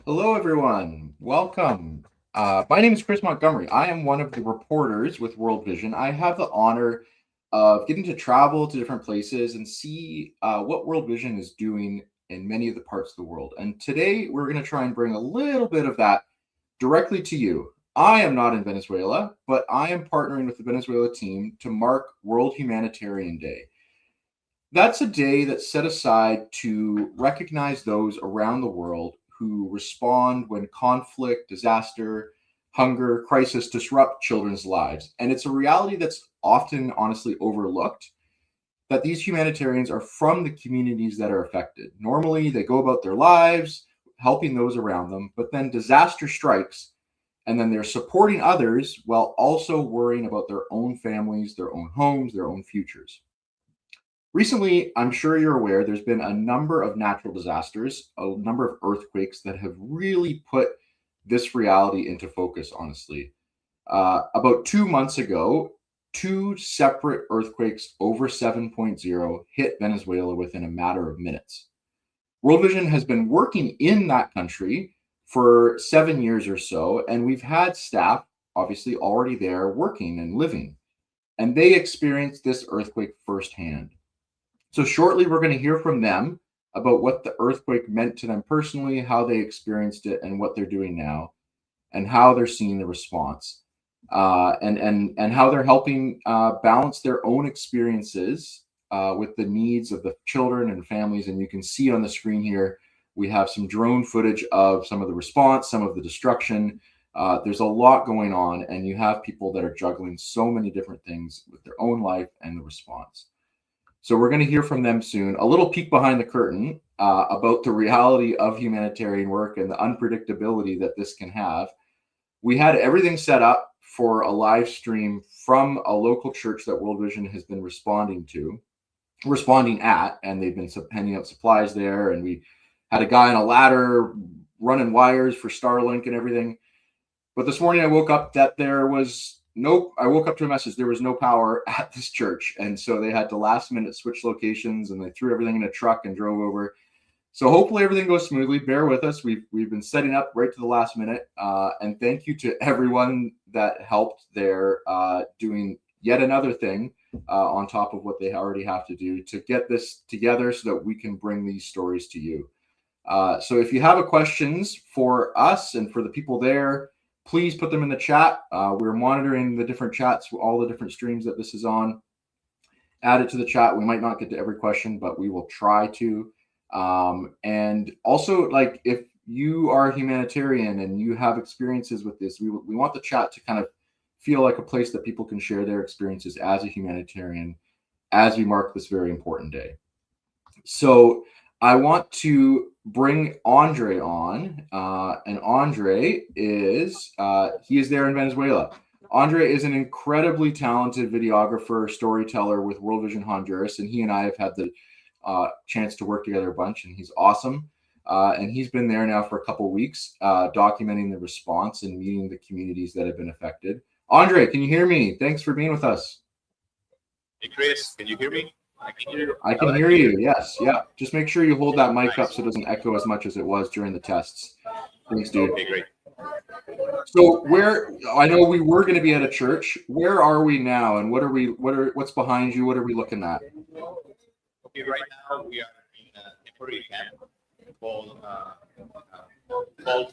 Hello, everyone. Welcome. My name is Chris Montgomery. I am one of the reporters with World Vision. I have the honor of getting to travel to different places and see what World Vision is doing in many of the parts of the world. And today we're going to try and bring a little bit of that directly to you. I am not in Venezuela, but I am partnering with the Venezuela team to mark World Humanitarian Day. That's a day that's set aside to recognize those around the world who respond when conflict, disaster, hunger, crisis disrupt children's lives. And it's a reality that's often honestly overlooked that these humanitarians are from the communities that are affected. Normally, they go about their lives helping those around them, but then disaster strikes and then they're supporting others while also worrying about their own families, their own homes, their own futures. Recently, I'm sure you're aware, there's been a number of natural disasters, a number of earthquakes that have really put this reality into focus, honestly. About 2 months ago, two separate earthquakes over 7.0 hit Venezuela within a matter of minutes. World Vision has been working in that country for 7 years or so, and we've had staff obviously already there working and living, and they experienced this earthquake firsthand. So shortly, we're going to hear from them about what the earthquake meant to them personally, how they experienced it, and what they're doing now, and how they're seeing the response, and how they're helping balance their own experiences with the needs of the children and families. And you can see on the screen here, we have some drone footage of some of the response, some of the destruction. There's a lot going on, and you have people that are juggling so many different things with their own life and the response. So we're going to hear from them soon. A little peek behind the curtain about the reality of humanitarian work and the unpredictability that this can have. We had everything set up for a live stream from a local church that World Vision has been responding at, and they've been handing out supplies there. And we had a guy on a ladder running wires for Starlink and everything. But this morning I woke up that I woke up to a message. There was no power at this church. And so they had to last minute switch locations, and they threw everything in a truck and drove over. So hopefully everything goes smoothly. Bear with us. We've been setting up right to the last minute. And thank you to everyone that helped there doing yet another thing on top of what they already have to do to get this together so that we can bring these stories to you. So if you have questions for us and for the people there, please put them in the chat. We're monitoring the different chats, all the different streams that this is on. Add it to the chat. We might not get to every question, but we will try to. And also, like, if you are a humanitarian and you have experiences with this, we want the chat to kind of feel like a place that people can share their experiences as a humanitarian as we mark this very important day. So I want to bring Andre on, and Andre is he is there in Venezuela. Andre is an incredibly talented videographer, storyteller with World Vision Honduras, and he and I have had the chance to work together a bunch, and he's awesome. And he's been there now for a couple weeks, documenting the response and meeting the communities that have been affected. Andre, can you hear me? Thanks for being with us. Hey, Chris, can you hear me? I can hear you. Yes. Yeah. Just make sure you hold that mic up so it doesn't echo as much as it was during the tests. Thanks, dude. Okay, great. So I know we were going to be at a church. Where are we now, and what's behind you? What are we looking at? Okay, right now we are in a temporary camp called Club,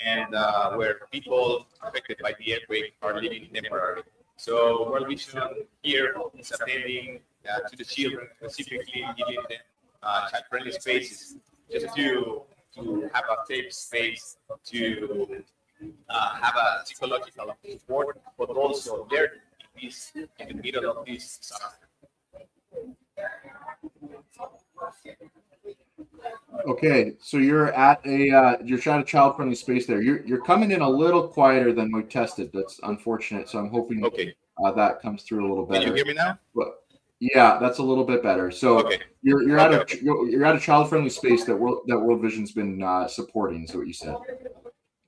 and where people affected by the earthquake are living temporarily. So World Vision here is attending to the children, specifically giving them child-friendly spaces, just to have a safe space to have a psychological support, but also learn in the middle of this disaster. Okay, so you're at a child-friendly space there. You're coming in a little quieter than we tested. That's unfortunate. So I'm hoping that comes through a little better. Can you hear me now? But yeah, that's a little bit better. So you're at a child-friendly space that World Vision's been supporting. Is what you said.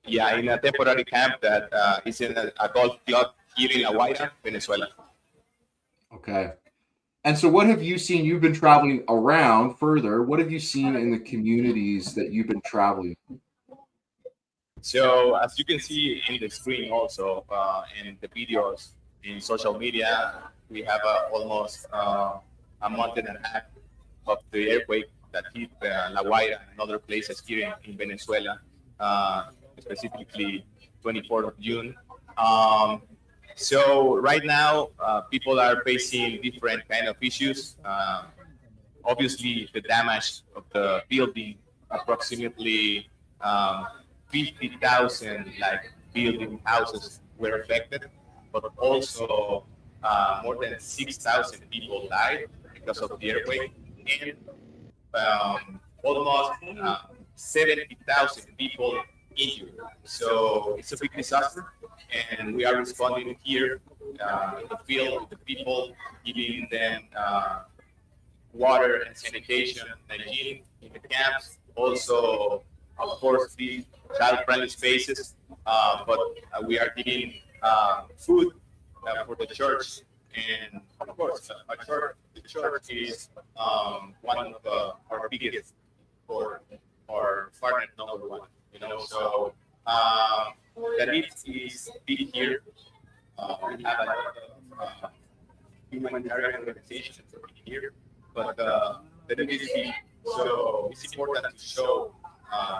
Yeah, in a temporary camp that is in a golf club here in La Guaira, Venezuela. Okay. And so what have you seen? You've been traveling around further. What have you seen in the communities that you've been traveling? So as you can see in the screen also, in the videos in social media, we have almost a month and a half of the earthquake that hit La Guaira and other places here in Venezuela, specifically 24th of June. So right now, people are facing different kind of issues. Obviously, the damage of the building, approximately 50,000 like building houses were affected, but also more than 6,000 people died because of the earthquake, and almost 70,000 people injured. So it's a big disaster, and we are responding here in the field with the people, giving them water and sanitation, hygiene in the camps. Also, of course, these child-friendly spaces, but we are giving food for the church, and of course, the church is one of our biggest or our partner number one. You know, so the need is big here. We have a lot of humanitarian organizations here, but the need is big. So it's important to show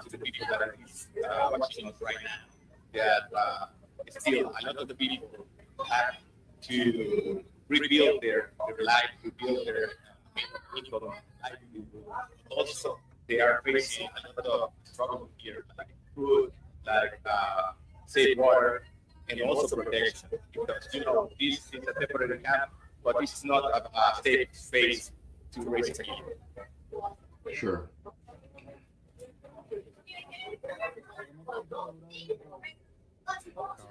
to the people that are watching us right now that still a lot of the people have to rebuild their life, rebuild their income, livelihood. Also, they are facing a lot of struggle here, like food, like safe water, and also protection. Because you know this is a temporary camp, but this is not a safe space to raise a kid. Sure.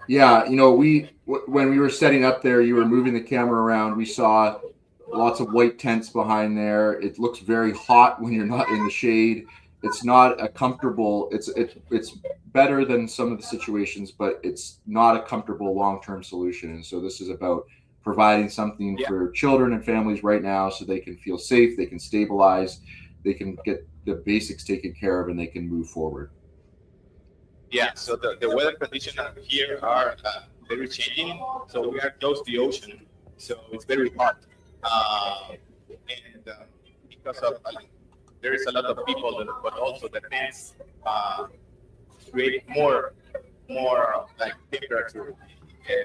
Yeah, you know, when we were setting up there, you were moving the camera around. We saw lots of white tents behind there. It looks very hot when you're not in the shade. It's not a comfortable. It's better than some of the situations, but it's not a comfortable long-term solution. And so this is about providing something for children and families right now, so they can feel safe, they can stabilize, they can get the basics taken care of, and they can move forward. Yeah, so the weather conditions here are very changing. So we are close to the ocean, so it's very hot. And because of there is a lot of people, but also the tents create more like temperature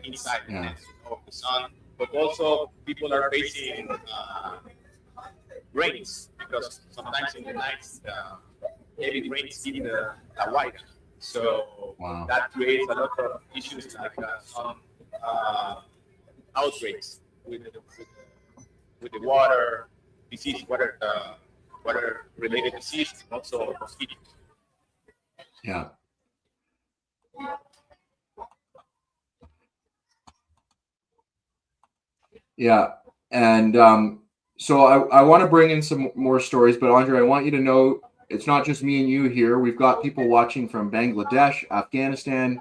inside the tents of the sun. But also people are facing rains, because sometimes in the nights heavy rains hit the Hawaii. So that creates a lot of issues, like some outbreaks with the water disease, water related disease, and also mosquitoes. Yeah. Yeah, and so I want to bring in some more stories, but Andre, I want you to know it's not just me and you here. We've got people watching from Bangladesh, Afghanistan,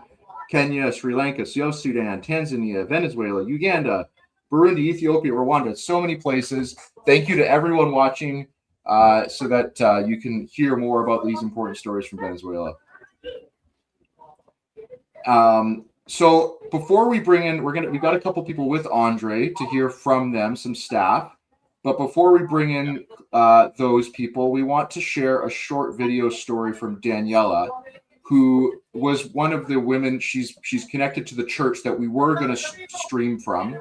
Kenya, Sri Lanka, South Sudan, Tanzania, Venezuela, Uganda, Burundi, Ethiopia, Rwanda, so many places. Thank you to everyone watching, so that you can hear more about these important stories from Venezuela. So before we bring in, we've got a couple people with Andre to hear from them, some staff. But before we bring in those people, we want to share a short video story from Daniela, who was one of the women. She's connected to the church that we were going to stream from.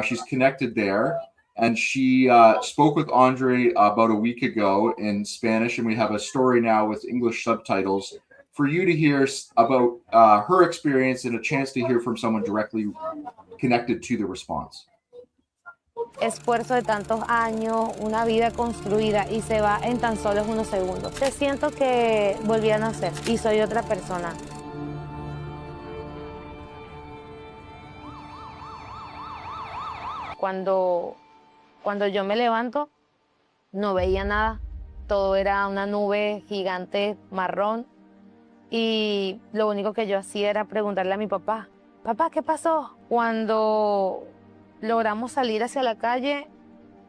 She's connected there, and she spoke with Andre about a week ago in Spanish, and we have a story now with English subtitles for you to hear about her experience and a chance to hear from someone directly connected to the response. Esfuerzo de tantos años, una vida construida y se va en tan solo unos segundos. Te siento que volví a nacer y soy otra persona. Cuando yo me levanto, no veía nada. Todo era una nube gigante marrón. Y lo único que yo hacía era preguntarle a mi papá, papá, ¿qué pasó? Cuando logramos salir hacia la calle,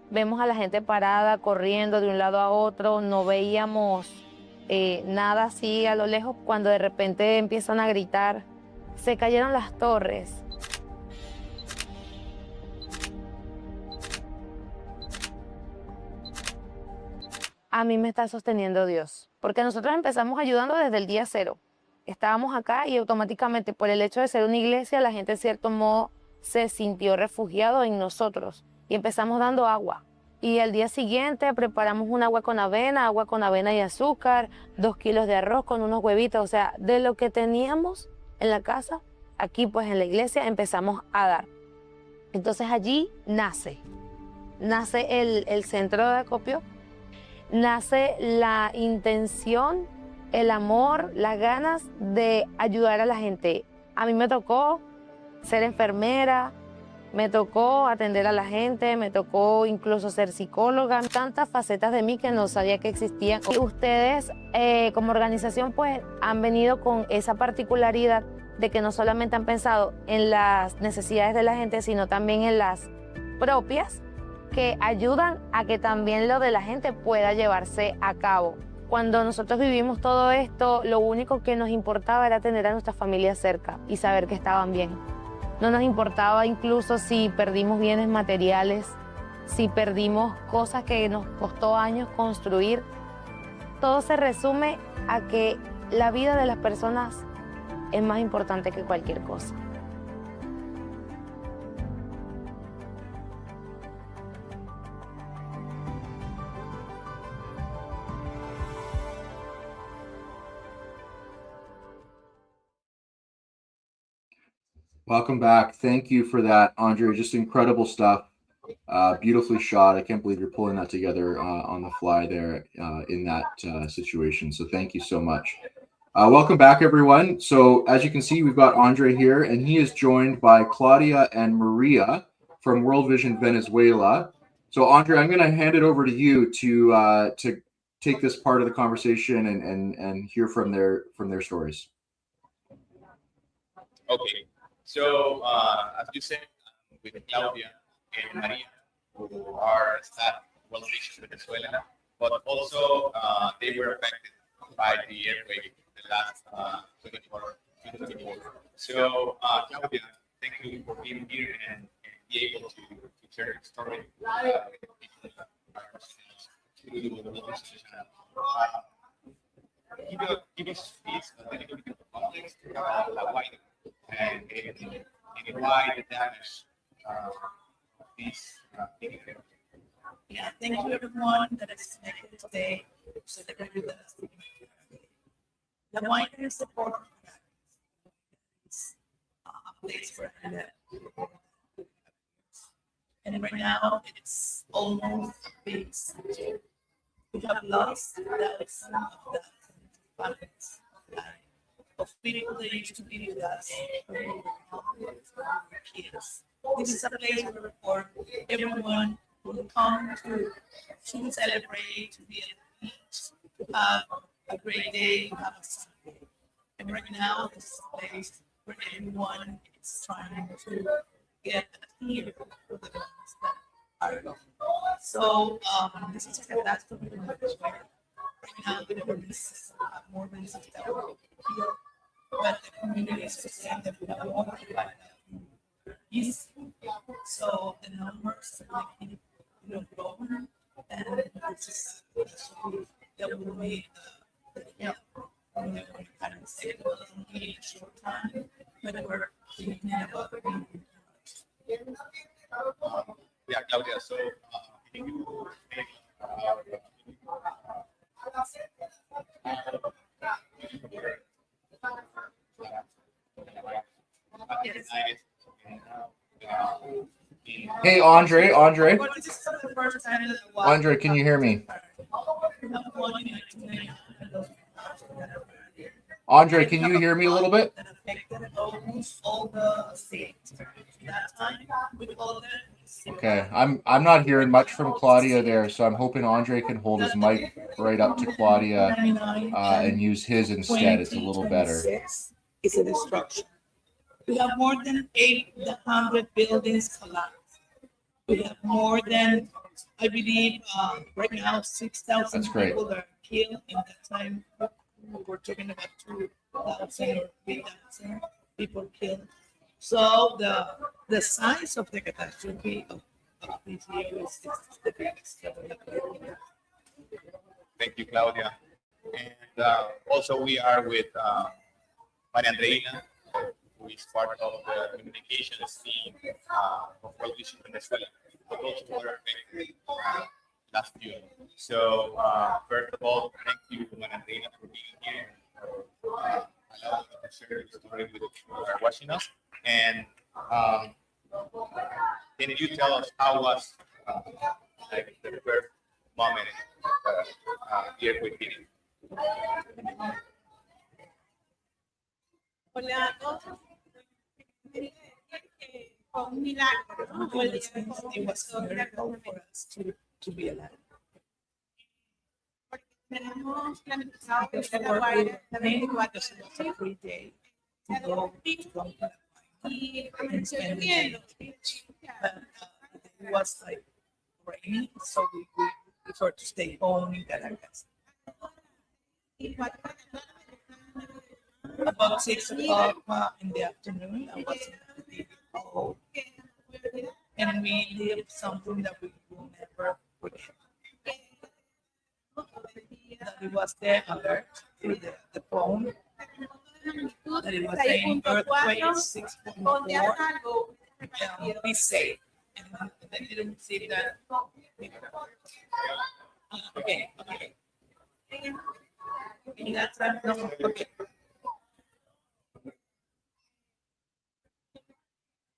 vemos a la gente parada, corriendo de un lado a otro, no veíamos nada así a lo lejos, cuando de repente empiezan a gritar, se cayeron las torres. A mí me está sosteniendo Dios, porque nosotros empezamos ayudando desde el día cero. Estábamos acá y automáticamente por el hecho de ser una iglesia, la gente en cierto modo se sintió refugiado en nosotros y empezamos dando agua. Y el día siguiente preparamos un agua con avena y azúcar, 2 kilos de arroz con unos huevitos, o sea, de lo que teníamos en la casa, aquí pues en la iglesia empezamos a dar. Entonces allí nace el centro de acopio, nace la intención, el amor, las ganas de ayudar a la gente. A mí me tocó ser enfermera, me tocó atender a la gente, me tocó incluso ser psicóloga, tantas facetas de mí que no sabía que existían. Y ustedes como organización pues han venido con esa particularidad de que no solamente han pensado en las necesidades de la gente, sino también en las propias, que ayudan a que también lo de la gente pueda llevarse a cabo. Cuando nosotros vivimos todo esto, lo único que nos importaba era tener a nuestra familia cerca y saber que estaban bien. No nos importaba incluso si perdimos bienes materiales, si perdimos cosas que nos costó años construir. Todo se resume a que la vida de las personas es más importante que cualquier cosa. Welcome back. Thank you for that, Andre. Just incredible stuff. Beautifully shot. I can't believe you're pulling that together on the fly there in that situation. So thank you so much. Welcome back, everyone. So as you can see, we've got Andre here, and he is joined by Claudia and Maria from World Vision Venezuela. So Andre, I'm going to hand it over to you to take this part of the conversation and hear from their stories. Okay. So, as you said, with Claudia and Maria, who are staff World Vision Venezuela, but also they were affected by the earthquake the last 24. So, Claudia, thank you for being here and be able to share your story. Give us this a little bit of context about why and why the damage this big event. Yeah, thank you everyone that is connected today to celebrate with us. The winery support is a place for that. And right now it's almost fixed. We have lost thousands of the families of people that used to be with us, kids. This is a place where everyone will come to celebrate, to be at the beach, to have a great day, to have a Sunday. And right now, this is a place where everyone is trying to get here for the ones that are gone. So this is a catastrophe in Venezuela. Right now, the emergencies have more than 6,000 here. But the community is saying that we have more than 5,000 east. So the numbers are like, growing, and this is that will be the help. And we're kind of say it will be in a short time, but we're thinking about it. Yeah, Claudia, so can you make Hey, Andre, can you hear me? Andre, can you hear me a little bit? Okay, I'm not hearing much from Claudia there, so I'm hoping Andre can hold his mic right up to Claudia and use his instead. It's a little better. It's a destruction. We have more than 800 buildings collapsed. We have more than I believe right now 6,000 That's great. people are killed. In that time, we were talking about 2,000 or 3,000 people killed. So the size of the catastrophe of this year is the biggest. Thank you, Claudia. And also we are with Maria Andreina, who is part of the communications team of World Vision Venezuela, but also were affected last June. So first of all, thank you, Maria Andreina, for being here, for allowing me to share your story with the people who are watching us. And can you tell us how was like the first moment the earthquake hitting? Hola a todos. Fue un milagro, ¿no? Fue el día de It was a miracle for us to be alive. porque tenemos planificado Because ir a we La were Guaira el planning 24 because de it was a free day to noviembre. go to Guatemala. Y amaneció lloviendo. But it was like raining, so we prefer to stay home in Caracas. Y 4 de la tarde, About 6 o'clock in the afternoon, I was in the hall, and we did something that we will never forget. That it was the alert through the phone, that it was saying earthquake 6.4, be safe. And they didn't receive that. Okay. In that time, no, okay.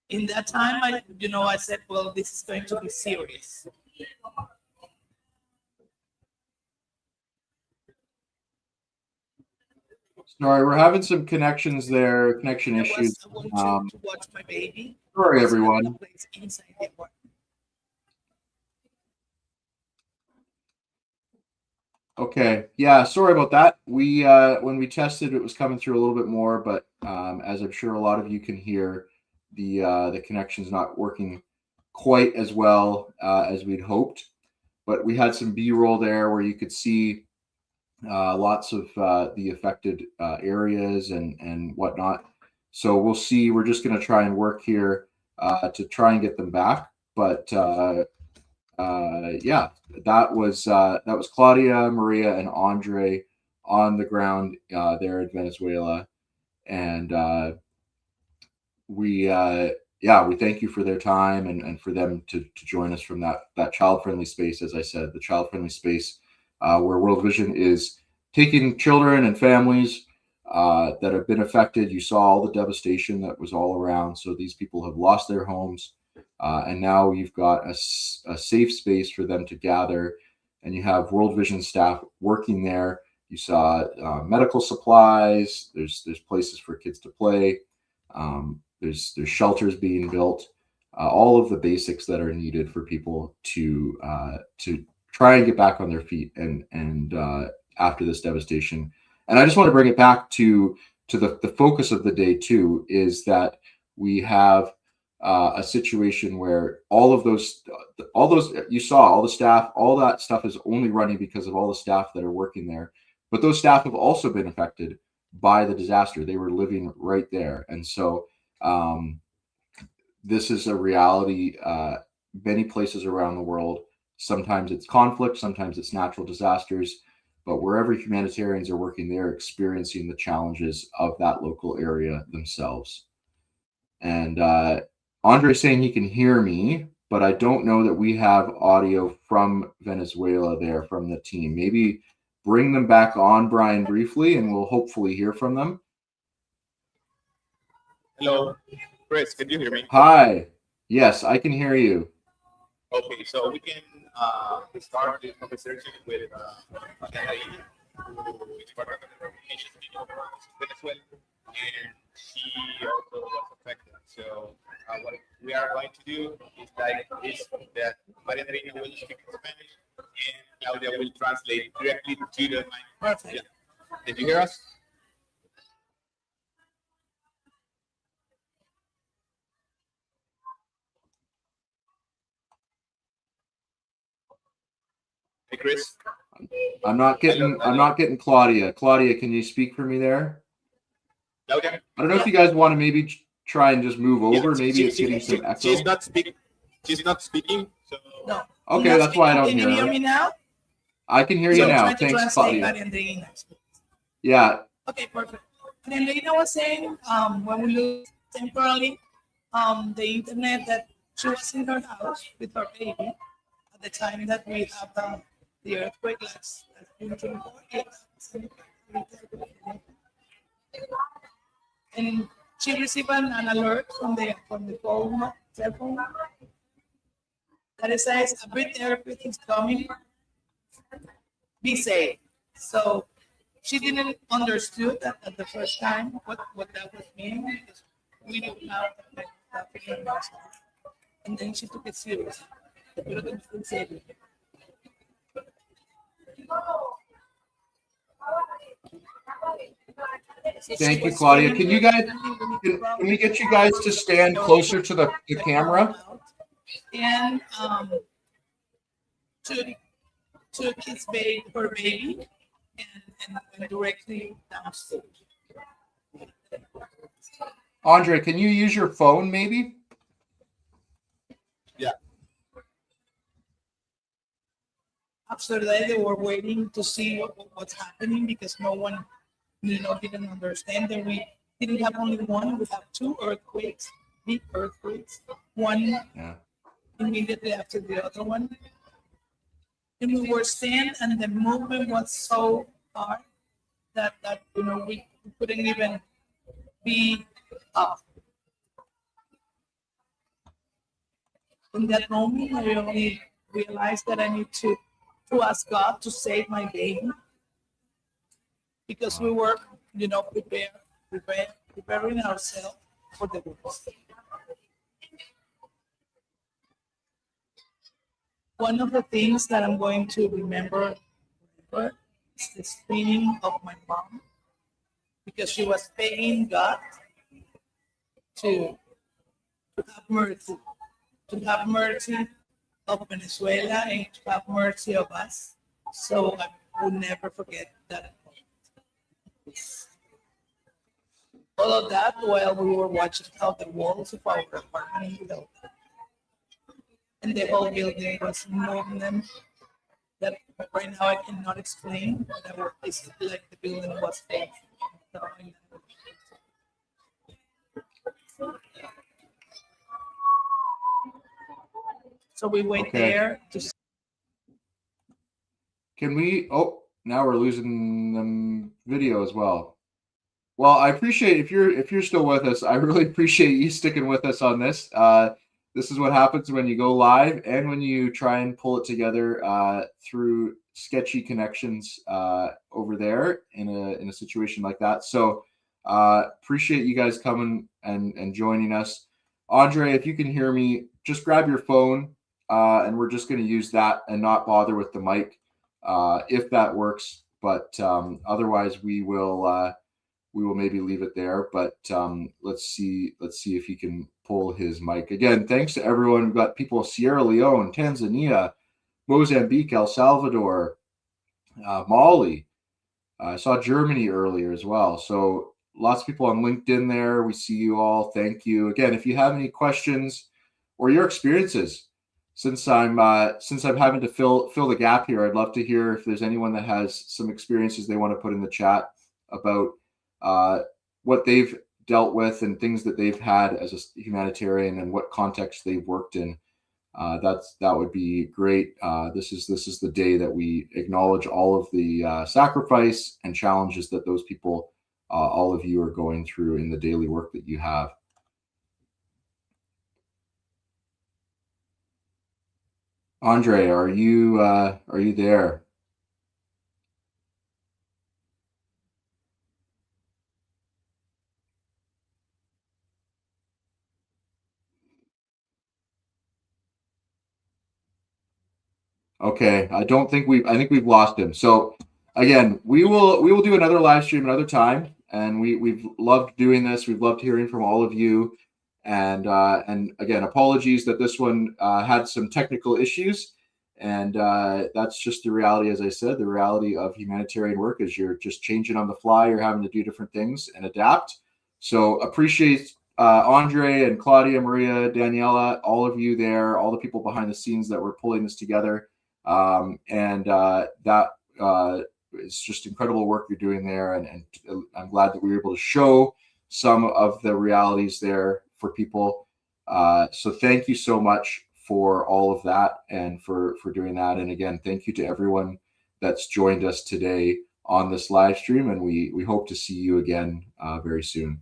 In that time, I said, well, this is going to be serious. Sorry, we're having some connection issues. I want to watch my baby. Sorry, everyone. Inside the apartment. Okay, yeah, sorry about that. We when we tested, it was coming through a little bit more, but as I'm sure a lot of you can hear, the connection's not working quite as well as we'd hoped. But we had some B-roll there where you could see lots of the affected areas and whatnot. So we'll see. We're just going to try and work here to try and get them back. But yeah, that was Claudia, Maria, and Andre on the ground there in Venezuela, and we thank you for their time and for them to join us from that child-friendly space. As I said, the child-friendly space where World Vision is taking children and families that have been affected. You saw all the devastation that was all around. So these people have lost their homes. And now you've got a safe space for them to gather, and you have World Vision staff working there. You saw medical supplies. There's places for kids to play. There's shelters being built. All of the basics that are needed for people to try and get back on their feet and after this devastation. And I just want to bring it back to the focus of the day too, is that we have a situation where all those you saw, all the staff, all that stuff is only running because of all the staff that are working there. But those staff have also been affected by the disaster. They were living right there, and so this is a reality. Many places around the world. Sometimes it's conflict, sometimes it's natural disasters. But wherever humanitarians are working, they're experiencing the challenges of that local area themselves. And Andre's saying he can hear me, but I don't know that we have audio from Venezuela there from the team. Maybe bring them back on, Brian, briefly, and we'll hopefully hear from them. Hello, Chris, can you hear me? Hi. Yes, I can hear you. Okay, so we can start the conversation with Daniela, who is part of the communications team of Venezuela, and she also was affected. So what we are going to do is that Maria Andreina will speak in Spanish, and Claudia will translate directly to the mic. Perfect. Yeah. Did you hear us? Hey, Chris. I'm not getting Claudia. Claudia, can you speak for me there? Okay. I don't know if you guys want to maybe try and just move over. Yeah, Maybe it's getting some echo. She's not speaking. She's not speaking. So. No. Okay, that's why I don't hear Can you hear her. me now? I can hear you now. Try to Thanks, translate Claudia. Andreina. Yeah. Okay, perfect. Andreina was saying, when we look temporarily, the internet, that she was in her house with her baby at the time that we have the earthquake last June 24th. And she received an alert from the cell phone that it says a big earthquake is coming. Be safe. So she didn't understood that at the first time what that was meaning, because we don't know that feeling. And then she took it seriously. Thank you, Claudia. Can you guys, can we get you guys to stand closer to the camera? And took her baby and went directly downstairs. Andre, can you use your phone maybe? Yeah. After that, they were waiting to see what's happening, because no one, didn't understand. And we didn't have only one; we have two earthquakes, big earthquakes. One immediately after the other one, and we were standing, and the movement was so hard that we couldn't even be up. In that moment, I only realized that I need to ask God to save my baby, because we were, preparing ourselves for the worst. One of the things that I'm going to remember is the screaming of my mom, because she was begging God to have mercy of Venezuela and to have mercy of us. So I will never forget that moment. All of that while we were watching how the walls of our apartment built, and the whole building was moving. That right now I cannot explain. It's like the building was falling. So we wait there to. Can we? Oh, now we're losing the video as well. Well, I appreciate if you're still with us. I really appreciate you sticking with us on this. This is what happens when you go live and when you try and pull it together through sketchy connections over there in a situation like that. So appreciate you guys coming and joining us. Andre, if you can hear me, just grab your phone and we're just going to use that and not bother with the mic if that works. But otherwise, we will maybe leave it there. But let's see if he can pull his mic again. Thanks to everyone. We've got people Sierra Leone, Tanzania, Mozambique, El Salvador, Mali. I saw Germany earlier as well. So lots of people on LinkedIn there. We see you all. Thank you again. If you have any questions or your experiences since I'm having to fill the gap here, I'd love to hear if there's anyone that has some experiences they want to put in the chat about what they've dealt with and things that they've had as a humanitarian and what context they've worked in. That would be great. This is the day that we acknowledge all of the sacrifice and challenges that those people, all of you, are going through in the daily work that you have. Andre, are you there? Okay, I think we've lost him. So again, we will do another live stream another time, and we've loved doing this. We've loved hearing from all of you, and again, apologies that this one had some technical issues, And that's just the reality, as I said, the reality of humanitarian work is you're just changing on the fly. You're having to do different things and adapt. So appreciate Andre and Claudia, Maria, Daniela, all of you there, all the people behind the scenes that were pulling this together. It's just incredible work you're doing there. And I'm glad that we were able to show some of the realities there for people. So thank you so much for all of that and for doing that. And again, thank you to everyone that's joined us today on this live stream. And we hope to see you again very soon.